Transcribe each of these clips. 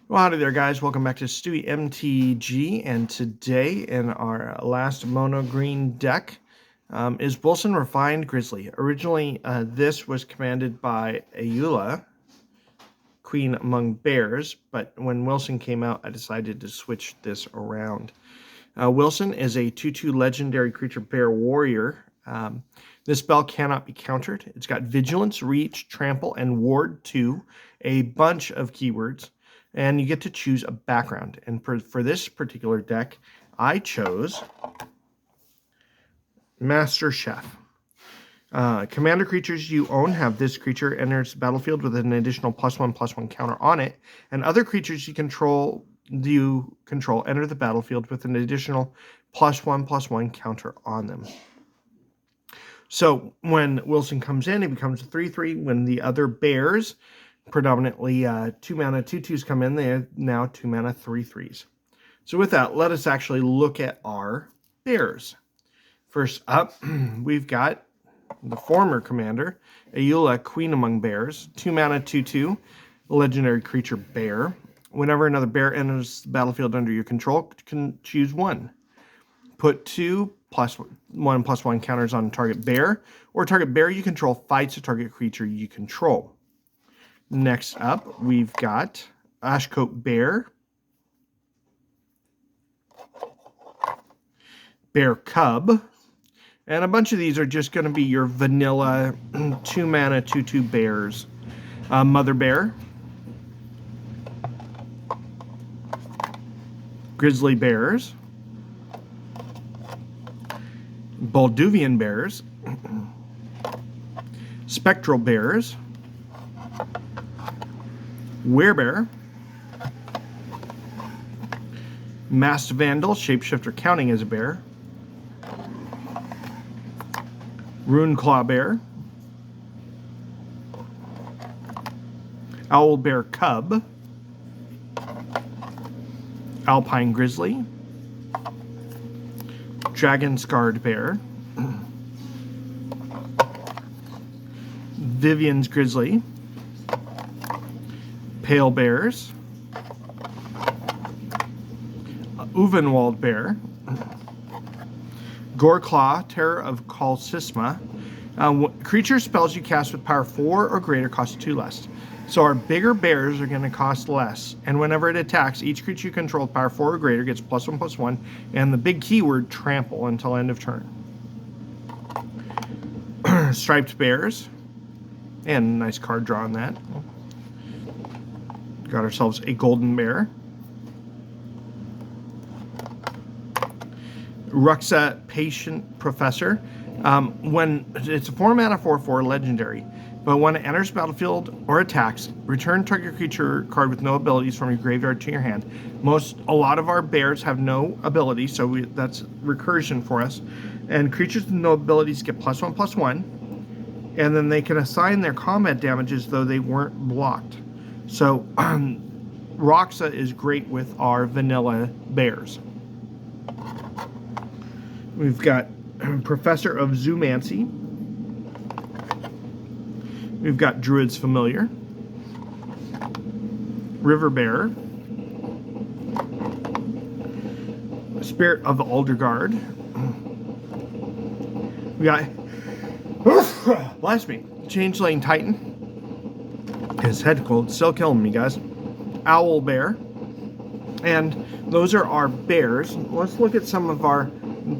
Well, howdy there, guys. Welcome back to Stewie MTG, and today in our last mono green deck is Wilson Refined Grizzly. Originally, this was commanded by Ayula, Queen Among Bears, but when Wilson came out, I decided to switch this around. Wilson is a 2/2 legendary creature bear warrior. This spell cannot be countered. It's got Vigilance, Reach, Trample, and Ward 2, a bunch of keywords. And you get to choose a background. And for this particular deck, I chose Master Chef. Commander creatures you own have this creature enters the battlefield with an additional +1/+1 counter on it, and other creatures you control enter the battlefield with an additional +1/+1 counter on them. So when Wilson comes in, he becomes a 3/3. When the other bears, predominantly 2-mana 2/2s, come in, they are now 2-mana 3/3s. So with that, let us actually look at our bears. First up, we've got the former commander, Ayula, Queen Among Bears, 2-mana 2/2, legendary creature bear. Whenever another bear enters the battlefield under your control, you can choose one. Put 2 +1/+1 counters on target bear, or target bear you control fights a target creature you control. Next up, we've got Ashcoat Bear, Bear Cub, and a bunch of these are just going to be your vanilla 2-mana 2/2 bears. Mother Bear, Grizzly Bears, Balduvian Bears, Spectral Bears, Werebear, Masked Vandal, Shapeshifter counting as a bear, Runeclaw Bear, Owl Bear Cub, Alpine Grizzly, Dragon Scarred Bear, Vivian's Grizzly, Pale Bears, Uvenwald Bear, Goreclaw, Terror of Kalsisma. Creature spells you cast with power 4 or greater cost 2 less. So our bigger bears are going to cost less, and whenever it attacks, each creature you control with power 4 or greater gets +1/+1, and the big keyword, trample, until end of turn. Striped Bears, and nice card draw on that. Got ourselves a Golden Bear. Ruxa, Patient Professor. When it's a 4-mana 4/4 legendary, but when it enters battlefield or attacks, return target creature card with no abilities from your graveyard to your hand. A lot of our bears have no abilities, so that's recursion for us. And creatures with no abilities get +1/+1, and then they can assign their combat damage as though they weren't blocked. So Roxa is great with our vanilla bears. We've got Professor of Zoomancy. We've got Druid's Familiar, River Bear, Spirit of the Alderguard. We got, bless me, Changeling Titan. His head cold, still killing me, guys. Owl Bear. And those are our bears. Let's look at some of our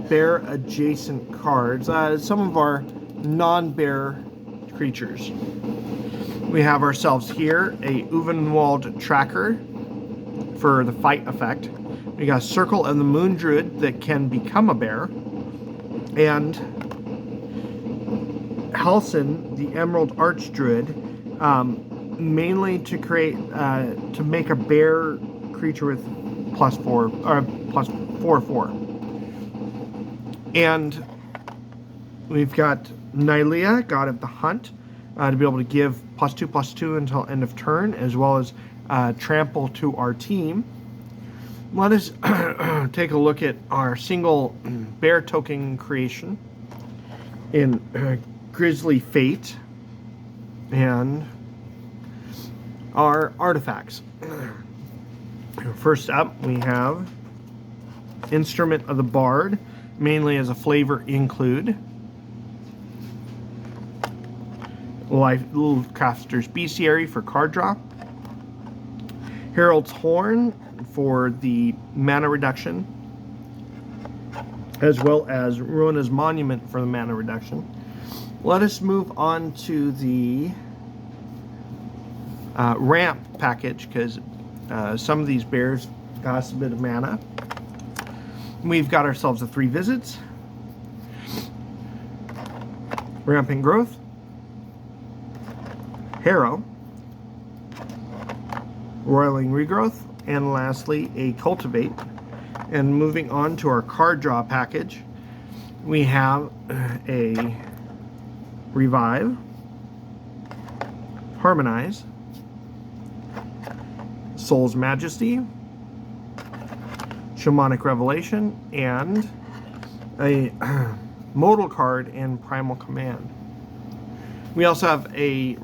bear adjacent cards. Some of our non-bear creatures. We have ourselves here a Uvenwald Tracker for the fight effect. We got Circle of the Moon Druid that can become a bear. And Halsin, the Emerald Arch Druid, mainly to create to make a bear creature with +4 or +4/4. And we've got Nylea, God of the Hunt, to be able to give +2/+2 until end of turn, as well as trample to our team. Let us take a look at our single bear token creation in Grizzly Fate and our artifacts. First up, we have Instrument of the Bard, mainly as a flavor include. Little Crafter's Bestiary for card draw. Herald's Horn for the mana reduction, as well as Ruina's Monument for the mana reduction. Let us move on to the ramp package, because some of these bears cost a bit of mana. We've got ourselves a 3 visits, Rampant Growth, Harrow, Roiling Regrowth, and lastly a Cultivate. And moving on to our card draw package, we have a Revive, Harmonize, Soul's Majesty, Shamanic Revelation, and a modal card in Primal Command. We also have a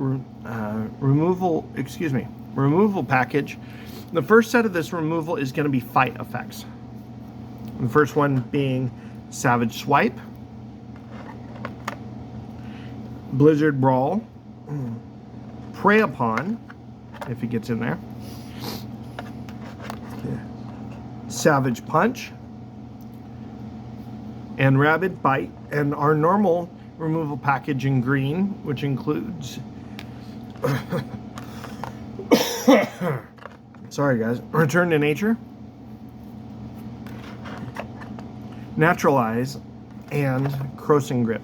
removal package. The first set of this removal is going to be fight effects. The first one being Savage Swipe, Blizzard Brawl, Prey Upon, if he gets in there, Savage Punch, and Rabid Bite, and our normal removal package in green, which includes sorry guys, Return to Nature, Naturalize, and Crossing Grip.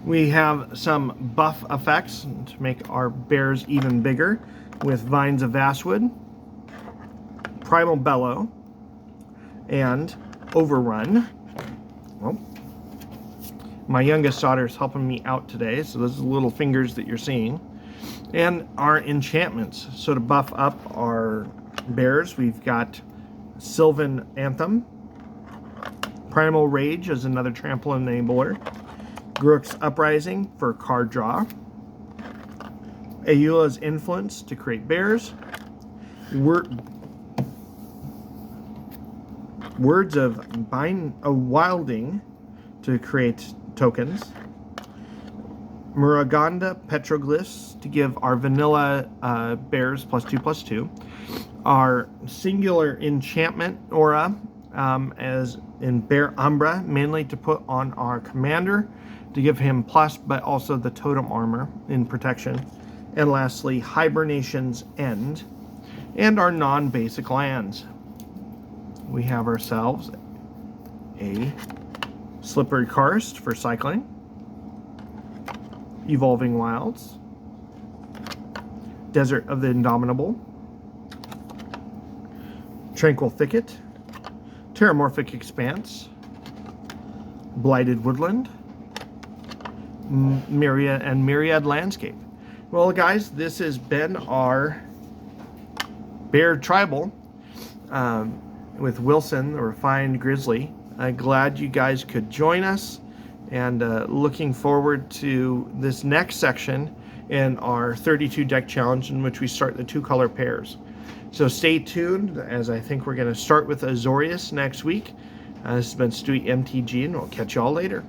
We have some buff effects to make our bears even bigger with Vines of Vastwood, Primal Bellow, and Overrun. Well, my youngest daughter is helping me out today, so those are the little fingers that you're seeing. And our enchantments. So to buff up our bears, we've got Sylvan Anthem, Primal Rage as another trample enabler, Grook's Uprising for card draw, Ayula's Influence to create bears, Words of Wilding to create tokens, Muraganda Petroglyphs to give our vanilla bears +2/+2, our singular enchantment aura as in Bear Umbra, mainly to put on our commander to give him plus, but also the totem armor in protection, and lastly Hibernation's End, and our non-basic lands. We have ourselves a Slippery Karst for cycling, Evolving Wilds, Desert of the Indomitable, Tranquil Thicket, Terramorphic Expanse, Blighted Woodland, Myriad Landscape. Well, guys, this has been our Bear Tribal with Wilson, the Refined Grizzly. Glad you guys could join us, and looking forward to this next section in our 32 deck challenge, in which we start the 2-color pairs. So stay tuned, as I think we're going to start with Azorius next week. This has been Stewie MTG, and we'll catch y'all later.